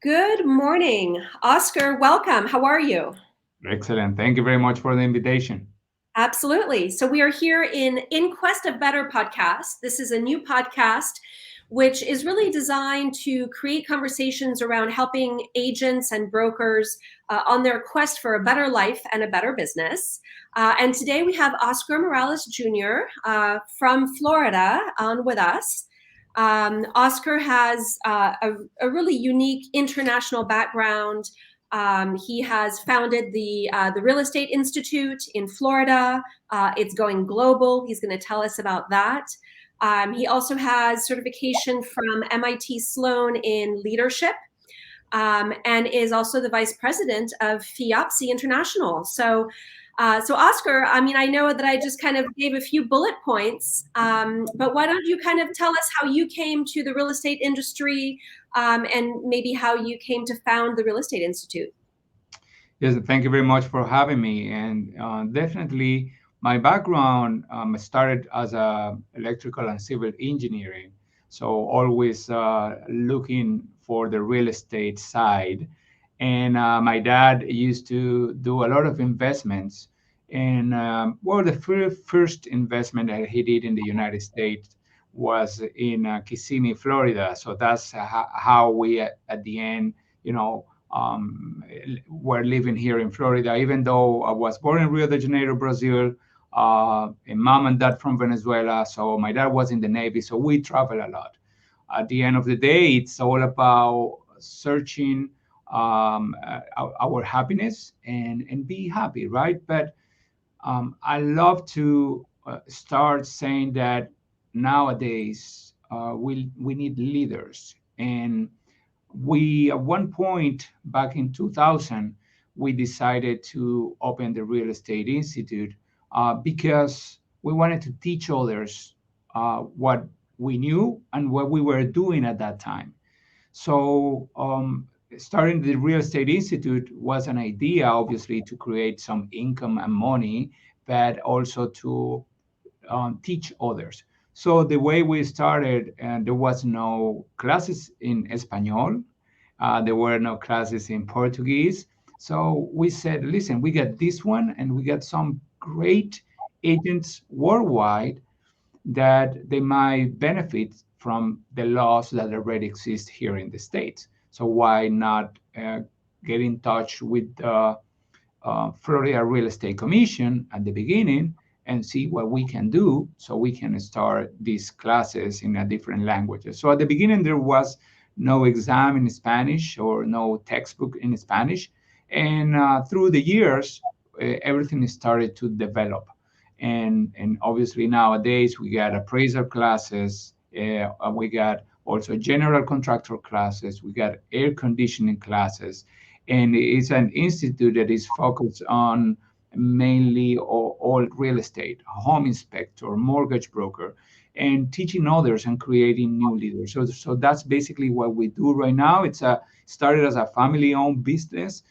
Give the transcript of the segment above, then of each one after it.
Good morning, Oscar. Welcome. How are you? Excellent. Thank you very much for the invitation. Absolutely. So we are here in Quest of Better podcast. This is a new podcast which is really designed to create conversations around helping agents and brokers on their quest for a better life and a better business. And today we have Oscar Morales Jr. From Florida on with us. Oscar has a really unique international background. He has founded the Real Estate Institute in Florida. It's going global. He's going to tell us about that. He also has certification from MIT Sloan in leadership, and is also the vice president of FIABCI International. So Oscar, I mean, I know that I just kind of gave a few bullet points, but why don't you kind of tell us how you came to the real estate industry, and maybe how you came to found the Real Estate Institute? Yes, thank you very much for having me. And definitely, my background started as a electrical and civil engineering, so always looking for the real estate side. And my dad used to do a lot of investments. And well, the first investment that he did in the United States was in Kissimmee, Florida. So that's how we, at the end, you know, were living here in Florida, even though I was born in Rio de Janeiro, Brazil, and mom and dad from Venezuela. So my dad was in the Navy, so we travel a lot. At the end of the day, it's all about searching our happiness and be happy, right? But I love to start saying that nowadays we need leaders. And we, at one point back in 2000, we decided to open the Real Estate Institute because we wanted to teach others what we knew and what we were doing at that time. So, starting the Real Estate Institute was an idea, obviously, to create some income and money, but also to teach others. So the way we started, and there was no classes in Espanol, there were no classes in Portuguese. So we said, listen, we got this one, and we got some great agents worldwide that they might benefit from the laws that already exist here in the States. So why not get in touch with the Florida Real Estate Commission at the beginning and see what we can do so we can start these classes in a different languages. So at the beginning, there was no exam in Spanish or no textbook in Spanish. And through the years, everything started to develop. And obviously nowadays we got appraisal classes, we got also general contractor classes, we got air conditioning classes, and it's an institute that is focused on mainly all real estate, home inspector, mortgage broker, and teaching others and creating new leaders. So that's basically what we do right now. It's a started as a family-owned business.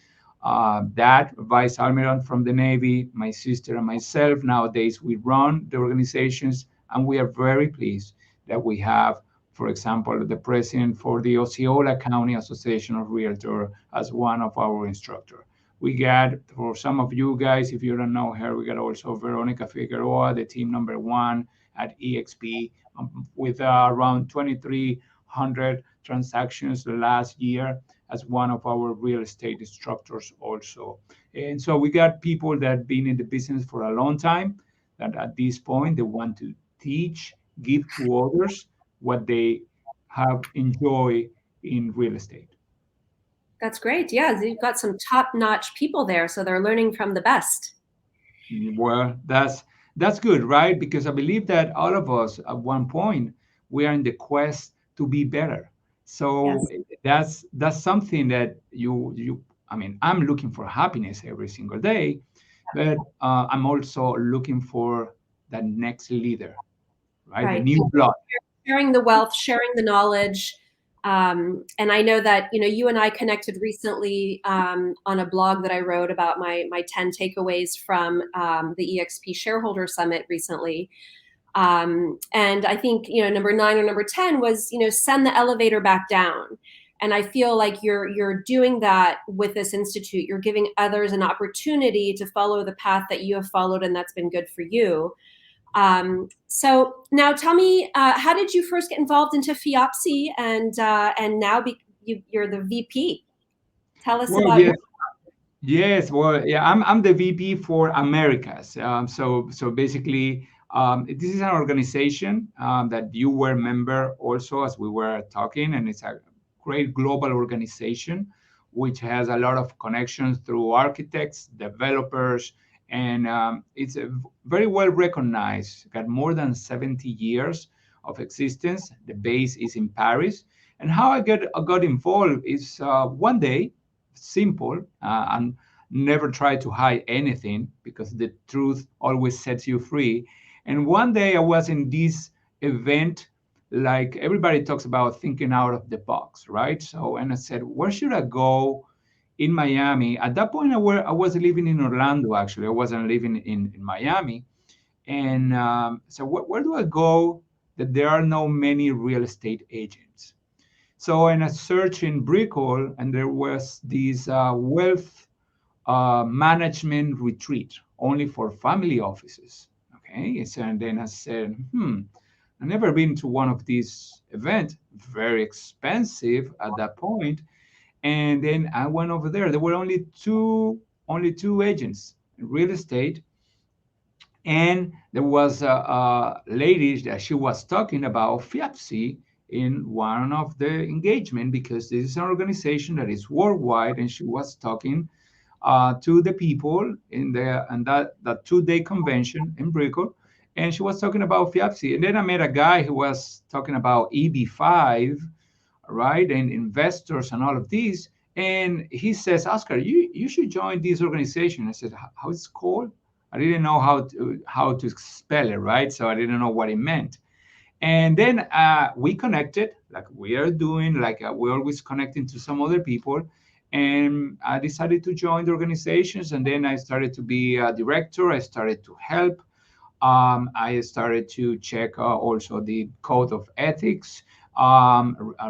Dad, Vice Admiral from the Navy, my sister and myself. Nowadays, we run the organizations, and we are very pleased that we have, for example, the president for the Osceola County Association of Realtors as one of our instructors. We got, for some of you guys, if you don't know her, we got also Veronica Figueroa, the team number one at EXP, with around 2,300 transactions last year as one of our real estate instructors also. And so we got people that have been in the business for a long time that at this point they want to teach, give to others what they have enjoyed in real estate. That's great. Yeah, you've got some top-notch people there, so they're learning from the best. Well, that's good, right? Because I believe that all of us at one point we are in the quest to be better. So Yes. that's something that you I mean, I'm looking for happiness every single day, but I'm also looking for the next leader, right? The Right. new blood. Sharing the wealth, sharing the knowledge. And I know that, you and I connected recently, on a blog that I wrote about my 10 takeaways from the EXP Shareholder Summit recently. And I think, number 9 or number 10 was, send the elevator back down. And I feel like you're doing that with this institute. You're giving others an opportunity to follow the path that you have followed, and that's been good for you. So now tell me, how did you first get involved into FIABCI, and now you're the VP? Tell us Well, about your. yes, yes. Well, yeah, I'm the VP for Americas. So basically, this is an organization that you were a member also as we were talking, and it's a great global organization which has a lot of connections through architects, developers, and it's very well recognized. Got more than 70 years of existence. The base is in Paris. And how I got involved is one day, simple, and never try to hide anything because the truth always sets you free. And one day I was in this event, like everybody talks about thinking out of the box, right? So, and I said, where should I go in Miami? At that point, I was living in Orlando, actually. I wasn't living in Miami. And so, where do I go that there are no many real estate agents? So, in a search in Brickell, and there was this wealth management retreat only for family offices. Okay, so, and then I said, I've never been to one of these events, very expensive at that point. And then I went over there. There were only two agents in real estate, and there was a lady that she was talking about FIAPSI in one of the engagement because this is an organization that is worldwide, and she was talking to the people in that 2 day convention in Brickell, and she was talking about FIAPSI. And then I met a guy who was talking about EB5, right, and investors and all of these. And he says, Oscar, you should join this organization. I said, how it's called? I didn't know how to spell it, right? So I didn't know what it meant. And then we connected, like we are doing, like we're always connecting to some other people. And I decided to join the organizations. And then I started to be a director. I started to help. I started to check also the code of ethics,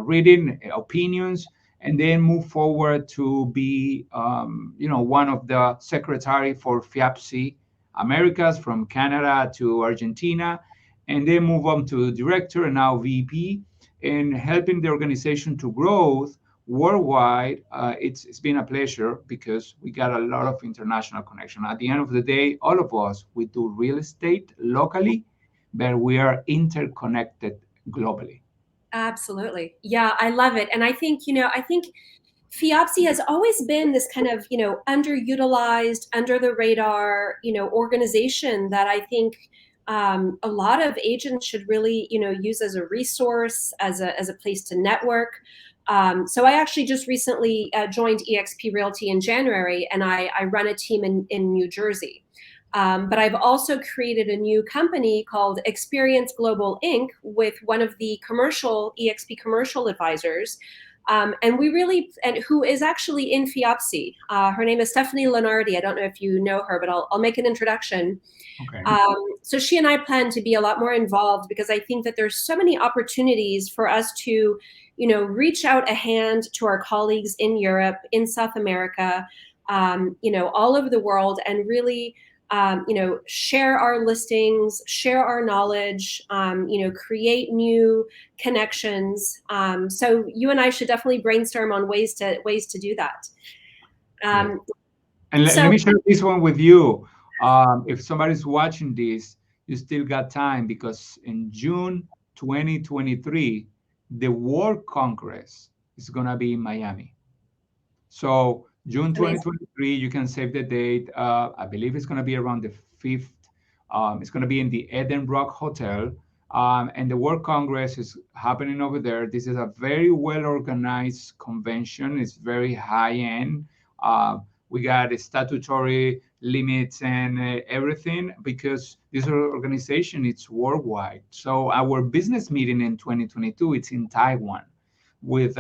reading opinions, and then move forward to be, one of the secretary for FIAPSI Americas from Canada to Argentina, and then move on to director and now VP, and helping the organization to grow worldwide. It's been a pleasure because we got a lot of international connection. At the end of the day, all of us, we do real estate locally, but we are interconnected globally. Absolutely. Yeah, I love it. And I think FIABCI has always been this kind of, underutilized, under the radar, organization that I think a lot of agents should really, use as a resource, as a place to network. So I actually just recently joined eXp Realty in January, and I run a team in New Jersey. But I've also created a new company called Experience Global Inc. with one of the commercial EXP commercial advisors. And we really, and who is actually in FIABCI. Her name is Stephanie Lenardi. I don't know if you know her, but I'll make an introduction. Okay. So she and I plan to be a lot more involved because I think that there's so many opportunities for us to, reach out a hand to our colleagues in Europe, in South America, all over the world, and really, share our listings, share our knowledge, create new connections. So you and I should definitely brainstorm on ways to do that. Yes. Um, And let so me share this one with you. If somebody's watching this, you still got time because in June 2023, the World Congress is going to be in Miami. So June amazing. 2023, you can save the date. I believe it's going to be around the 5th. It's going to be in the Edinburgh Hotel. And the World Congress is happening over there. This is a very well organized convention. It's very high end. We got statutory limits and everything because this organization it's worldwide. So our business meeting in 2022 it's in Taiwan with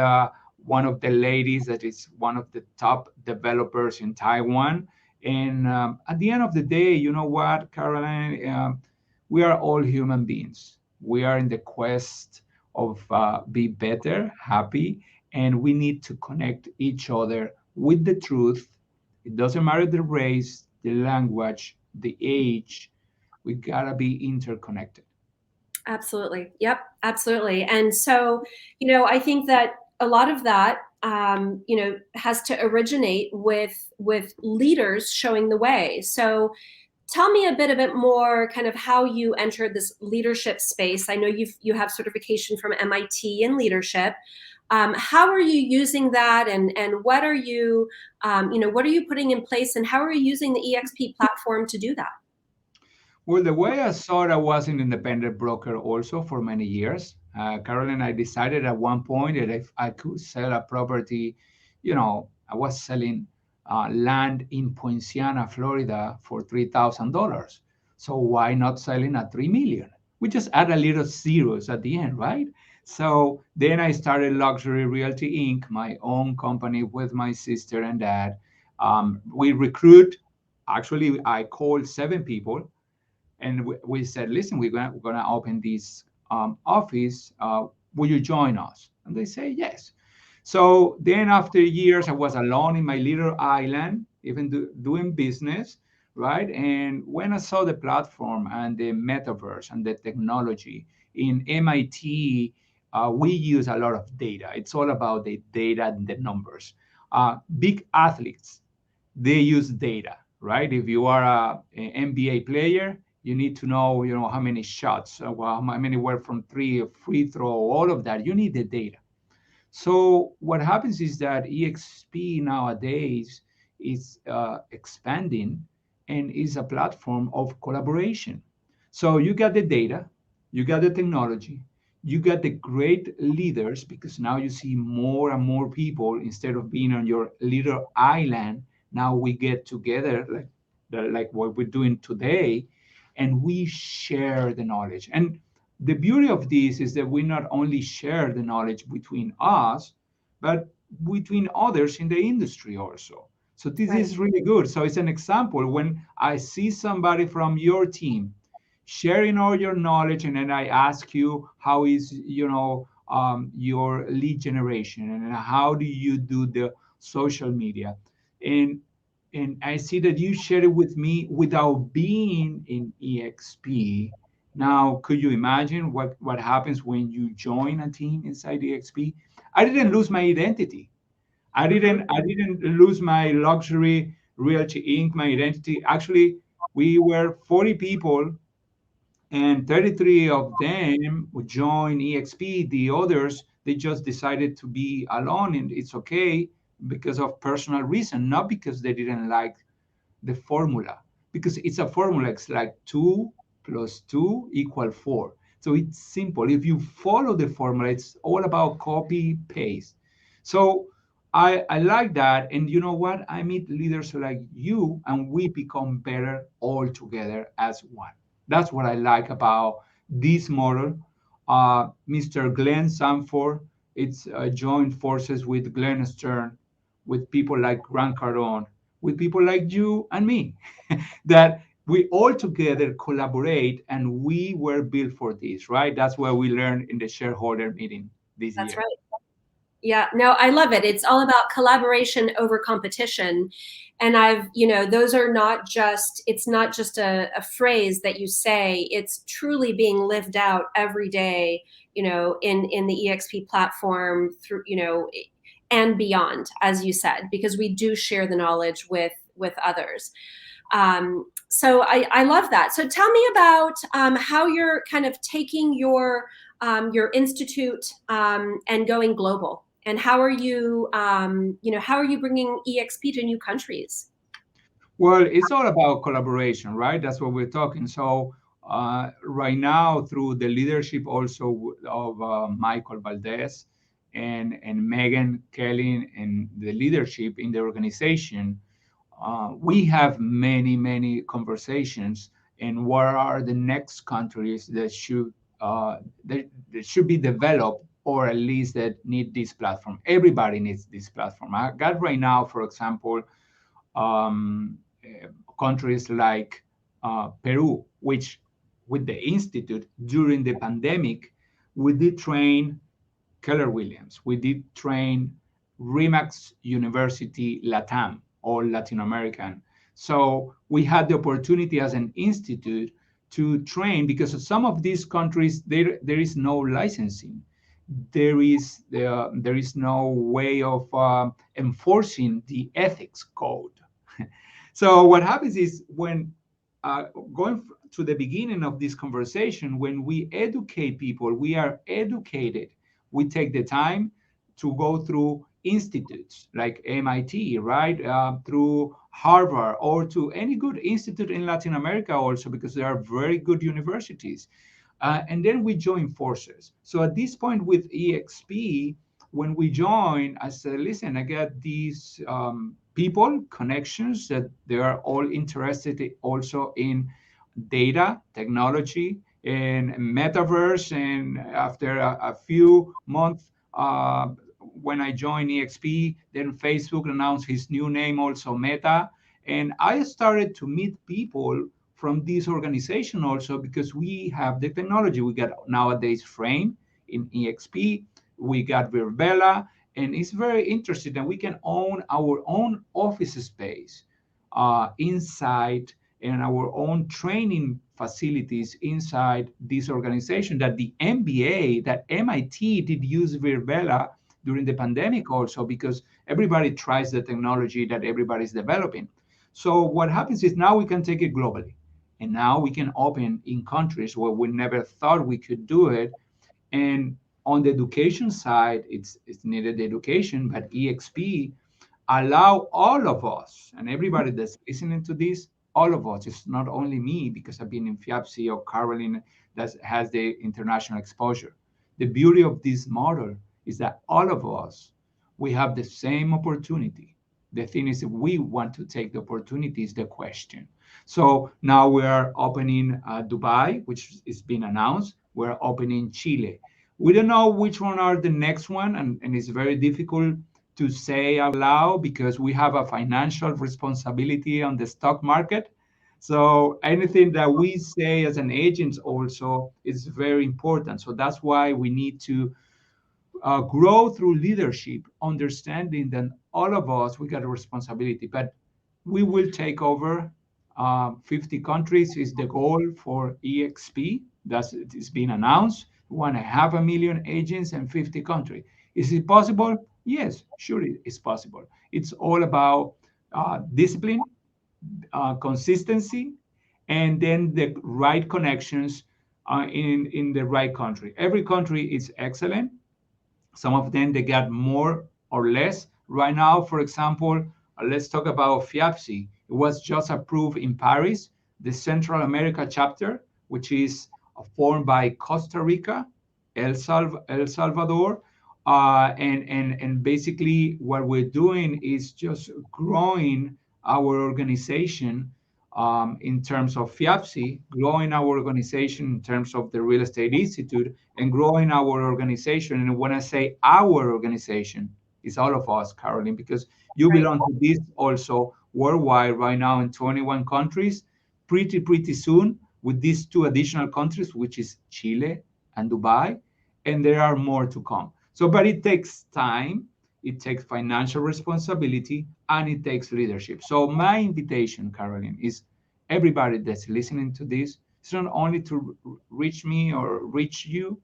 one of the ladies that is one of the top developers in Taiwan. And at the end of the day, you know what, Caroline, we are all human beings. We are in the quest of be better, happy, and we need to connect each other with the truth. It doesn't matter the race, the language, the age. We gotta be interconnected. Absolutely. Yep, absolutely. And so, I think that a lot of that, has to originate with leaders showing the way. So, tell me a bit more, kind of how you entered this leadership space. I know you have certification from MIT in leadership. How are you using that, and what are you putting in place, and how are you using the EXP platform to do that? Well, the way I saw it, I was an independent broker also for many years. Carolyn, I decided at one point that if I could sell a property, I was selling land in Poinciana, Florida for $3,000. So why not selling at 3 million? We just add a little zeros at the end, right? So then I started Luxury Realty Inc., my own company with my sister and dad. We recruit. Actually, I called 7 people and we said, listen, we're gonna open this office. Will you join us? And they say yes. So then after years, I was alone in my little island, even doing business, right? And when I saw the platform and the metaverse and the technology in MIT, we use a lot of data. It's all about the data and the numbers. Big athletes, they use data, right? If you are a NBA player, you need to know, how many shots, well, how many were from three, free throw, all of that. You need the data. So what happens is that EXP nowadays is expanding and is a platform of collaboration. So you got the data, you got the technology, you got the great leaders because now you see more and more people instead of being on your little island. Now we get together like what we're doing today, and we share the knowledge. And the beauty of this is that we not only share the knowledge between us, but between others in the industry also. So this Right. is really good. So it's an example when I see somebody from your team sharing all your knowledge, and then I ask you how is your lead generation and how do you do the social media, and I see that you share it with me without being in EXP. Now, could you imagine what happens when you join a team inside EXP? I didn't lose my identity. I Hmm. didn't I didn't lose my Luxury Realty Inc. My identity. Actually, we were 40 people, and 33 of them would join EXP. The others, they just decided to be alone, and it's okay because of personal reason, not because they didn't like the formula, because it's a formula. It's like 2 + 2 = 4. So it's simple. If you follow the formula, it's all about copy paste. So I like that. And you know what? I meet leaders like you, and we become better all together as one. That's what I like about this model. Mr. Glenn Sanford, it's joined forces with Glenn Stern, with people like Grant Cardone, with people like you and me, that we all together collaborate, and we were built for this, right? That's what we learned in the shareholder meeting this That's year. right. Yeah, no, I love it. It's all about collaboration over competition. And those are not just, it's not just a phrase that you say, it's truly being lived out every day, in the EXP platform through, and beyond, as you said, because we do share the knowledge with others. So I love that. So tell me about how you're kind of taking your institute and going global. And how are you bringing EXP to new countries? Well, it's all about collaboration, right? That's what we're talking. So right now, through the leadership also of Michael Valdez and Megan Kelly and the leadership in the organization, we have many conversations. And what are the next countries that should be developed, or at least that need this platform? Everybody needs this platform. I got right now, for example, countries like Peru, which with the institute during the pandemic, we did train Keller Williams. We did train REMAX University LATAM, or Latin American. So we had the opportunity as an institute to train, because of some of these countries there is no licensing, there is no way of enforcing the ethics code. So what happens is, when uh, going to the beginning of this conversation, when we educate people, we are educated. We take the time to go through institutes like MIT, right? Through Harvard, or to any good institute in Latin America also, because there are very good universities. And then we join forces. So at this point with EXP, when we join, I said, listen, I got these people, connections, that they are all interested also in data, technology, and metaverse. And after a few months, when I joined EXP, then Facebook announced his new name, also Meta. And I started to meet people from this organization also, because we have the technology. We got nowadays Frame in EXP, we got Virbela, and it's very interesting that we can own our own office space inside, and our own training facilities inside this organization. That the MBA, that MIT did use Virbela during the pandemic also, because everybody tries the technology that everybody's developing. So what happens is, now we can take it globally. And now we can open in countries where we never thought we could do it. And on the education side, it's needed education, but EXP allow all of us, and everybody that's listening to this, all of us. It's not only me, because I've been in FIABCI, or Caroline that has the international exposure. The beauty of this model is that all of us, we have the same opportunity. The thing is, if we want to take the opportunity is the question. So now we are opening Dubai, which is being announced. We're opening Chile. We don't know which one are the next one, and it's very difficult to say out loud, because we have a financial responsibility on the stock market. So anything that we say as an agent also is very important. So that's why we need to grow through leadership, understanding that all of us, we got a responsibility. But we will take over 50 countries is the goal for EXP. That's, it's been announced. We want to have 1 million agents in 50 countries. Is it possible? Yes, sure, it's possible. It's all about discipline, consistency, and then the right connections in the right country. Every country is excellent. Some of them, they got more or less. Right now, for example, let's talk about FIABCI. It was just approved in Paris, the Central America chapter, which is formed by Costa Rica, El Salvador, and basically what we're doing is just growing our organization in terms of FIABCI, growing our organization in terms of the Real Estate Institute, and growing our organization. And when I say our organization, it's all of us, Caroline, because you Right. belong to this also worldwide right now in 21 countries. Pretty soon with these two additional countries, which is Chile and Dubai, and there are more to come. So, but it takes time, it takes financial responsibility, and it takes leadership. So my invitation, Caroline, is everybody that's listening to this, it's not only to reach me or reach you,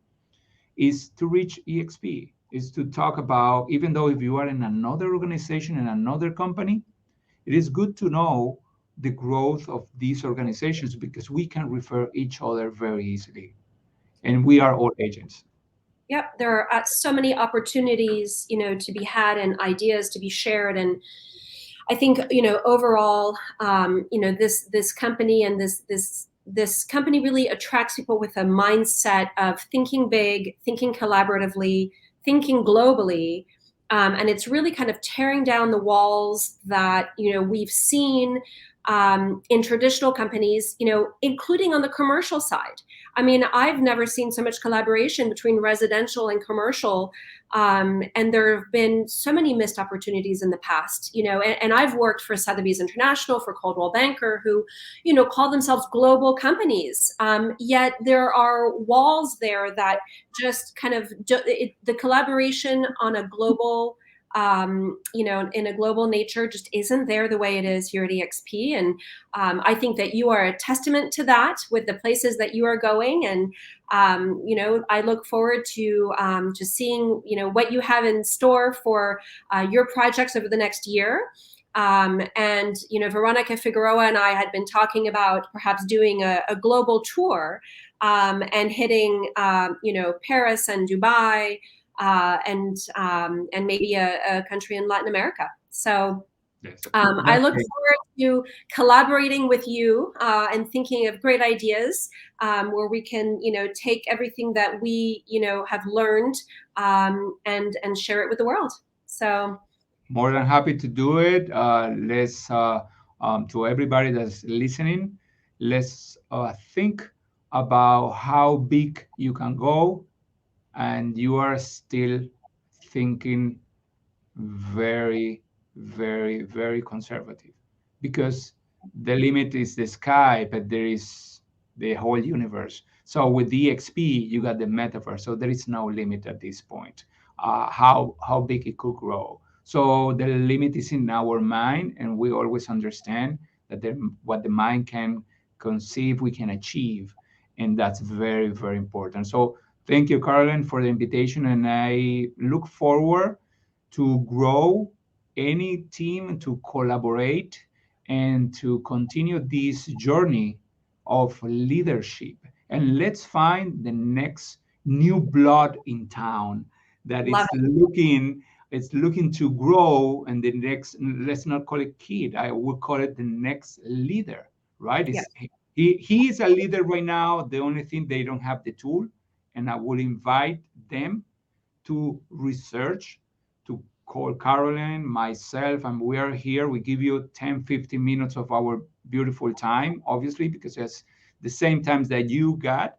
is to reach EXP, is to talk about, even though if you are in another organization, in another company, it is good to know the growth of these organizations, because we can refer each other very easily. And we are all agents. Yep, there are so many opportunities, to be had and ideas to be shared. And I think, overall, this company and this company really attracts people with a mindset of thinking big, thinking collaboratively, thinking globally. And it's really kind of tearing down the walls that, we've seen in traditional companies, including on the commercial side. I mean, I've never seen so much collaboration between residential and commercial And there have been so many missed opportunities in the past, and I've worked for Sotheby's International, for Coldwell Banker, who, call themselves global companies. Yet there are walls there that just kind of, the collaboration on a global, in a global nature just isn't there the way it is here at EXP. And I think that you are a testament to that with the places that you are going. And I look forward to just seeing, what you have in store for your projects over the next year. And Veronica Figueroa and I had been talking about perhaps doing a global tour, and hitting Paris and Dubai, and maybe a country in Latin America. So Yes. I look forward to collaborating with you, and thinking of great ideas, where we can, take everything that we, have learned, and share it with the world. So More than happy to do it. Let's To everybody that's listening, let's think about how big you can go, and you are still thinking very, very, very conservative, because the limit is the sky, but there is the whole universe. So with DXP, you got the metaverse. So there is no limit at this point, how big it could grow. So the limit is in our mind, and we always understand that what the mind can conceive, we can achieve. And that's very, very important. So thank you, Carolyn, for the invitation. And I look forward to grow any team, to collaborate, and to continue this journey of leadership. And let's find the next new blood in town that love it's looking to grow. And the next, let's not call it kid, I would call it the next leader, right? it. Yeah, He is a leader right now. The only thing, they don't have the tool. And I will invite them to research, to call Caroline, myself, and we are here. We give you 10, 15 minutes of our beautiful time, obviously, because it's the same times that you got,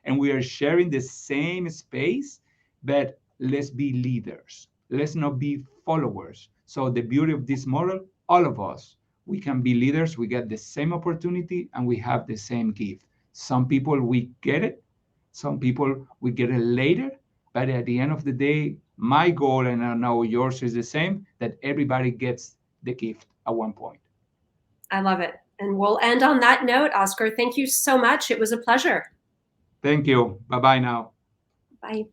and we are sharing the same space, but let's be leaders. Let's not be followers. So the beauty of this model, all of us, we can be leaders. We get the same opportunity, and we have the same gift. Some people, we get it. Some people, we get it later, but at the end of the day, my goal, and I know yours is the same, that everybody gets the gift at one point. I love it. And we'll end on that note. Oscar, thank you so much. It was a pleasure. Thank you. Bye bye now. Bye.